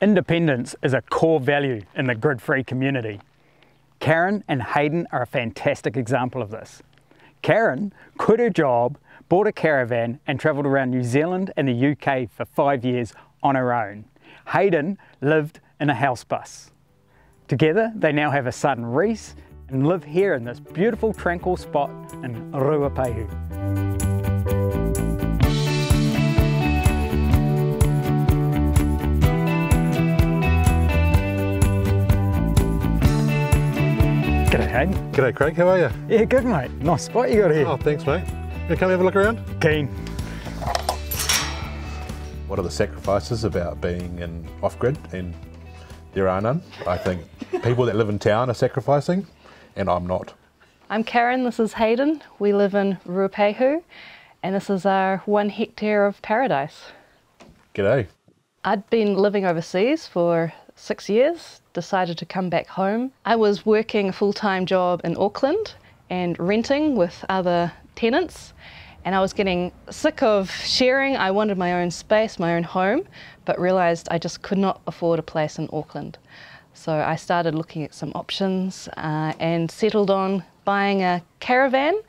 Independence is a core value in the GridFree community. Karen and Hayden are a fantastic example of this. Karen quit her job, bought a caravan and travelled around New Zealand and the UK for 5 years on her own. Hayden lived in a house bus. Together they now have a son, Reese, and live here in this beautiful tranquil spot in Ruapehu. G'day Hayden. G'day Craig, how are you? Yeah, good mate. Nice spot you got here. Oh, thanks mate. You come have a look around? Keen. What are the sacrifices about being in off-grid? And there are none. I think people that live in town are sacrificing, and I'm not. I'm Karen, this is Hayden. We live in Ruapehu, and this is our 1 hectare of paradise. G'day. I'd been living overseas for 6 years, decided to come back home. I was working a full-time job in Auckland and renting with other tenants, and I was getting sick of sharing. I wanted my own space, my own home, but realised I just could not afford a place in Auckland. So I started looking at some options and settled on buying a caravan,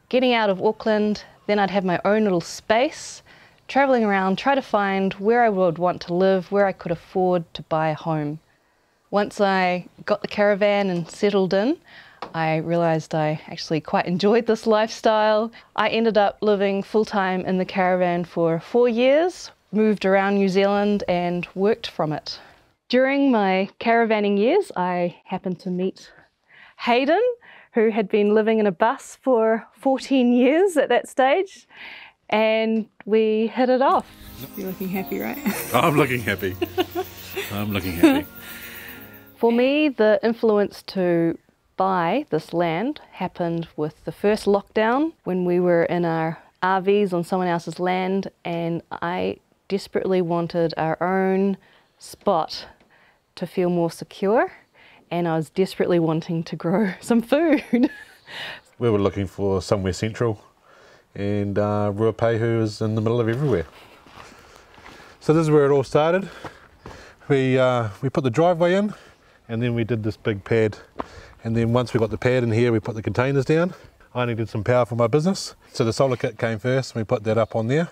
getting out of Auckland. Then I'd have my own little space, travelling around, try to find where I would want to live, where I could afford to buy a home. Once I got the caravan and settled in, I realised I actually quite enjoyed this lifestyle. I ended up living full-time in the caravan for 4 years, moved around New Zealand and worked from it. During my caravanning years, I happened to meet Hayden, who had been living in a bus for 14 years at that stage, and we hit it off. You're looking happy, right? I'm looking happy. I'm looking happy. For me, the influence to buy this land happened with the first lockdown when we were in our RVs on someone else's land, and I desperately wanted our own spot to feel more secure, and I was desperately wanting to grow some food. We were looking for somewhere central, and Ruapehu is in the middle of everywhere. So this is where it all started. We put the driveway in, and then we did this big pad. And then once we got the pad in here, we put the containers down. I needed some power for my business. So the solar kit came first, and we put that up on there.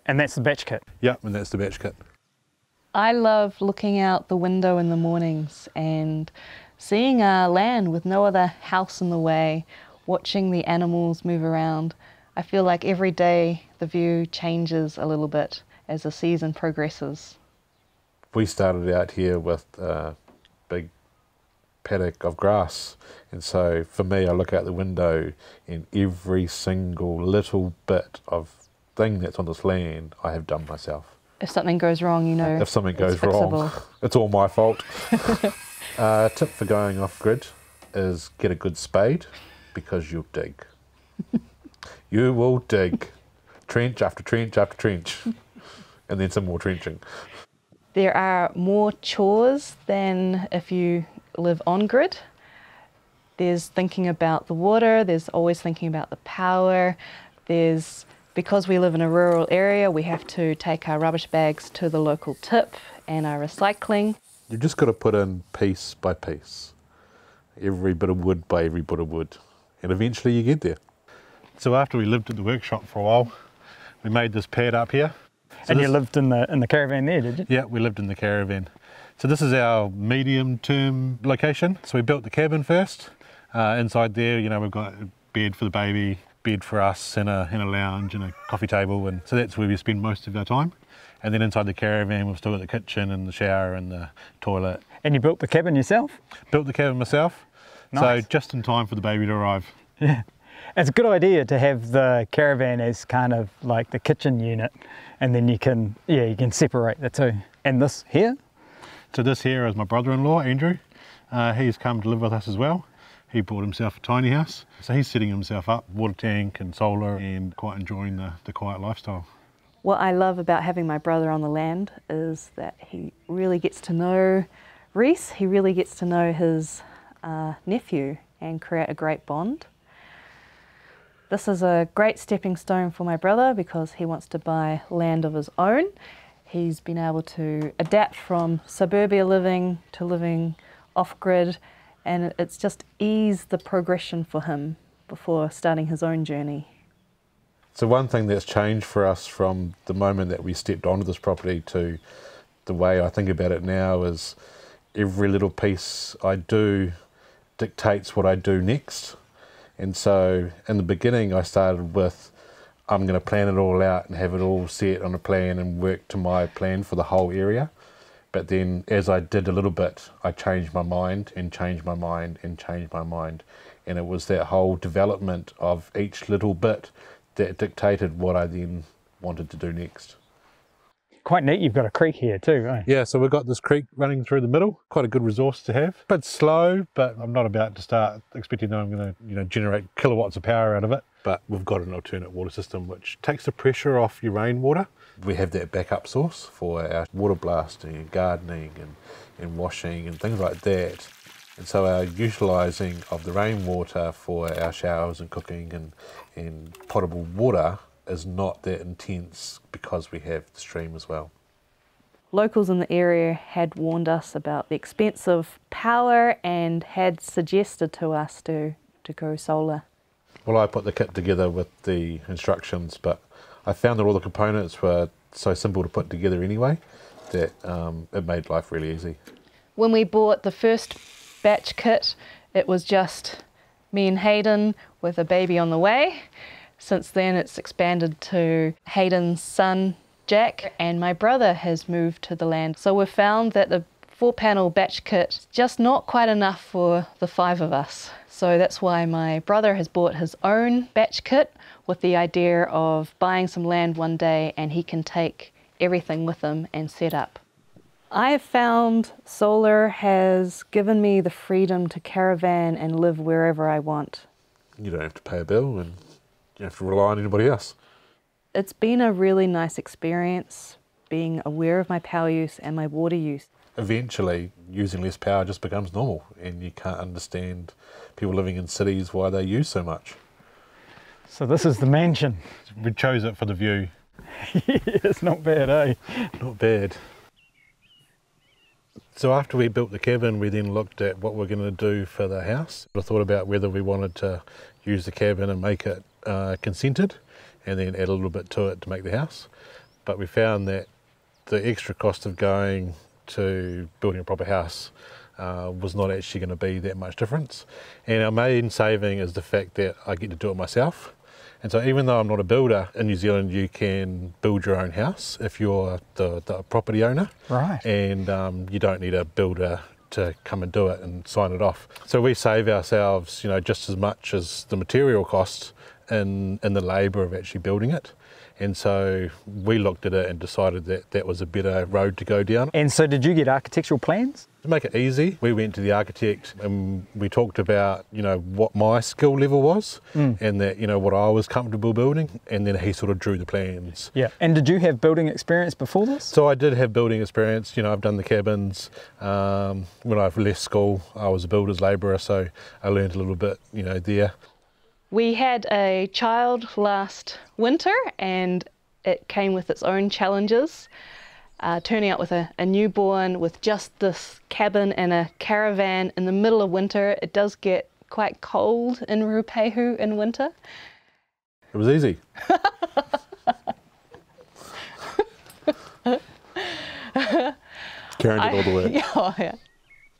And that's the batch kit? Yep, and that's the batch kit. I love looking out the window in the mornings and seeing our land with no other house in the way, watching the animals move around. I feel like every day the view changes a little bit as the season progresses. We started out here with a big paddock of grass, and so for me, I look out the window and every single little bit of thing that's on this land I have done myself. If something goes wrong, you know, if something goes wrong, it's all my fault. Tip for going off grid is get a good spade, because you'll dig. You will dig trench after trench after trench, and then some more trenching. There are more chores than if you live on grid. There's thinking about the water, there's always thinking about the power, because we live in a rural area, we have to take our rubbish bags to the local tip and our recycling. You've just got to put in piece by piece, every bit of wood by every bit of wood, and eventually you get there. So after we lived at the workshop for a while, we made this pad up here. So and you lived in the caravan there, did you? Yeah, we lived in the caravan. So this is our medium-term location. So we built the cabin first. Inside there, you know, we've got a bed for the baby, bed for us, and a lounge and a coffee table, and so that's where we spend most of our time. And then inside the caravan, we've still got the kitchen and the shower and the toilet. And you built the cabin yourself? Built the cabin myself. Nice. So just in time for the baby to arrive. Yeah. It's a good idea to have the caravan as kind of like the kitchen unit, and then you can separate the two. And this here? So this here is my brother-in-law, Andrew. He's come to live with us as well. He bought himself a tiny house. So he's setting himself up, water tank and solar, and quite enjoying the quiet lifestyle. What I love about having my brother on the land is that he really gets to know Reese, he really gets to know his nephew and create a great bond. This is a great stepping stone for my brother because he wants to buy land of his own. He's been able to adapt from suburbia living to living off-grid, and it's just eased the progression for him before starting his own journey. So one thing that's changed for us from the moment that we stepped onto this property to the way I think about it now is every little piece I do dictates what I do next. And so in the beginning I started with, I'm going to plan it all out and have it all set on a plan and work to my plan for the whole area. But then as I did a little bit, I changed my mind and changed my mind and changed my mind. And it was that whole development of each little bit that dictated what I then wanted to do next. Quite neat, you've got a creek here too, eh? Yeah, so we've got this creek running through the middle, quite a good resource to have. Bit slow, but I'm not about to start expecting that I'm going to generate kilowatts of power out of it. But we've got an alternate water system which takes the pressure off your rainwater. We have that backup source for our water blasting and gardening and washing and things like that. And so our utilising of the rainwater for our showers and cooking and potable water is not that intense because we have the stream as well. Locals in the area had warned us about the expense of power and had suggested to us to go solar. Well, I put the kit together with the instructions, but I found that all the components were so simple to put together anyway that it made life really easy. When we bought the first batch kit, it was just me and Hayden with a baby on the way. Since then it's expanded to Hayden's son Jack, and my brother has moved to the land. So we've found that the 4-panel batch kit is just not quite enough for the 5 of us. So that's why my brother has bought his own batch kit with the idea of buying some land one day and he can take everything with him and set up. I have found solar has given me the freedom to caravan and live wherever I want. You don't have to pay a bill and you don't have to rely on anybody else. It's been a really nice experience being aware of my power use and my water use. Eventually, using less power just becomes normal and you can't understand people living in cities why they use so much. So this is the mansion. We chose it for the view. It's not bad, eh? Not bad. So after we built the cabin, we then looked at what we're going to do for the house. I thought about whether we wanted to use the cabin and make it consented and then add a little bit to it to make the house. But we found that the extra cost of going to building a proper house was not actually going to be that much difference. And our main saving is the fact that I get to do it myself. And so even though I'm not a builder, in New Zealand you can build your own house if you're the property owner. Right. And you don't need a builder to come and do it and sign it off. So we save ourselves, just as much as the material costs in the labour of actually building it. And so we looked at it and decided that that was a better road to go down. And so did you get architectural plans? To make it easy, we went to the architect and we talked about, what my skill level was and that, what I was comfortable building, and then he sort of drew the plans. Yeah. And did you have building experience before this? So I did have building experience. I've done the cabins. When I've left school, I was a builder's labourer, so I learned a little bit, there. We had a child last winter and it came with its own challenges. Turning out with a newborn with just this cabin and a caravan in the middle of winter, it does get quite cold in Ruapehu in winter. It was easy. Karen did all the work. Yeah.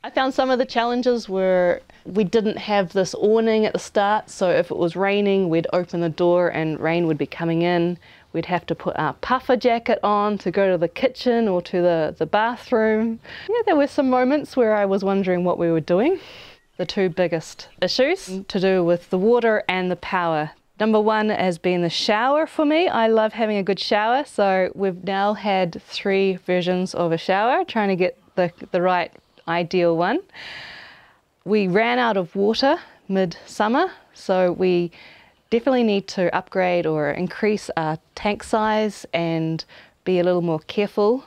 I found some of the challenges were we didn't have this awning at the start, so if it was raining, we'd open the door and rain would be coming in. We'd have to put our puffer jacket on to go to the kitchen or to the bathroom. Yeah, there were some moments where I was wondering what we were doing. The 2 biggest issues to do with the water and the power. Number 1 has been the shower for me. I love having a good shower, so we've now had 3 versions of a shower, trying to get the right ideal one. We ran out of water mid-summer, so we definitely need to upgrade or increase our tank size and be a little more careful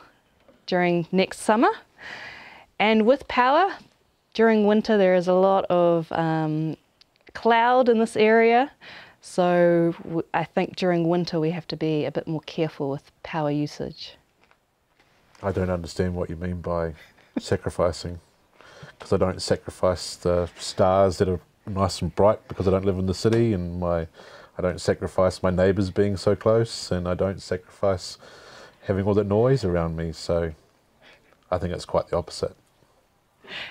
during next summer. And with power, during winter there is a lot of cloud in this area, so I think during winter we have to be a bit more careful with power usage. I don't understand what you mean by sacrificing, because I don't sacrifice the stars that are nice and bright because I don't live in the city, and I don't sacrifice my neighbours being so close, and I don't sacrifice having all that noise around me. So I think it's quite the opposite.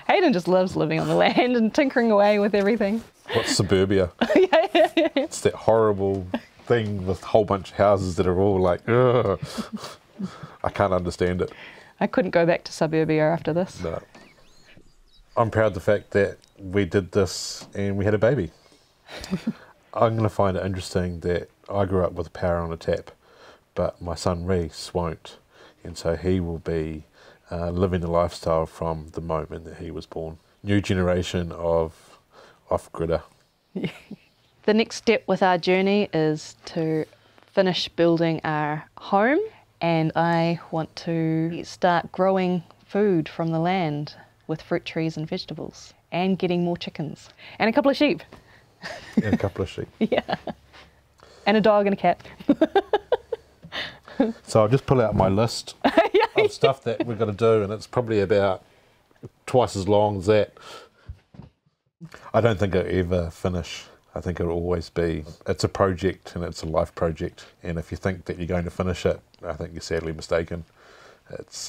Hayden just loves living on the land and tinkering away with everything. What's suburbia? Yeah. It's that horrible thing with a whole bunch of houses that are all like, ugh. I can't understand it. I couldn't go back to suburbia after this. No. I'm proud of the fact that we did this and we had a baby. I'm going to find it interesting that I grew up with power on a tap, but my son Reese won't, and so he will be living the lifestyle from the moment that he was born. New generation of off-gridder. The next step with our journey is to finish building our home, and I want to start growing food from the land with fruit trees and vegetables, and getting more chickens, and a couple of sheep. And a couple of sheep. Yeah. And a dog and a cat. So I'll just pull out my list of stuff that we've got to do, and it's probably about twice as long as that. I don't think it'll ever finish. I think it'll always be, it's a project and it's a life project, and if you think that you're going to finish it, I think you're sadly mistaken.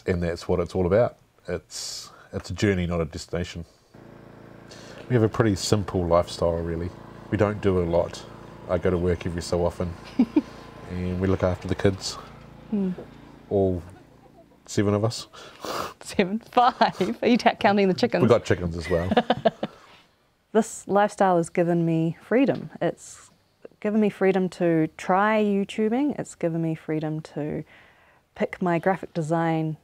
And that's what it's all about. It's a journey, not a destination. We have a pretty simple lifestyle, really. We don't do a lot. I go to work every so often and we look after the kids. All 7 of us. 7, 5. Are you counting the chickens? We've got chickens as well. This lifestyle has given me freedom. It's given me freedom to try YouTubing. It's given me freedom to pick my graphic design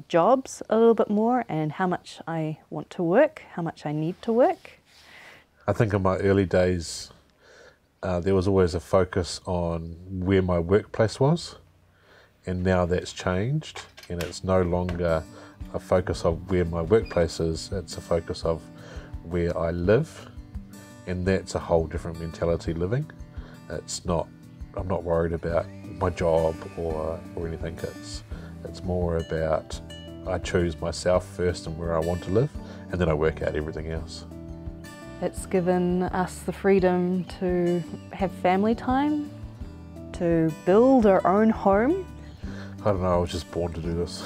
jobs a little bit more, and how much I want to work, how much I need to work. I think in my early days, there was always a focus on where my workplace was, and now that's changed, and it's no longer a focus of where my workplace is, it's a focus of where I live, and that's a whole different mentality living. I'm not worried about my job or anything. It's more about I choose myself first and where I want to live, and then I work out everything else. It's given us the freedom to have family time, to build our own home. I don't know, I was just born to do this.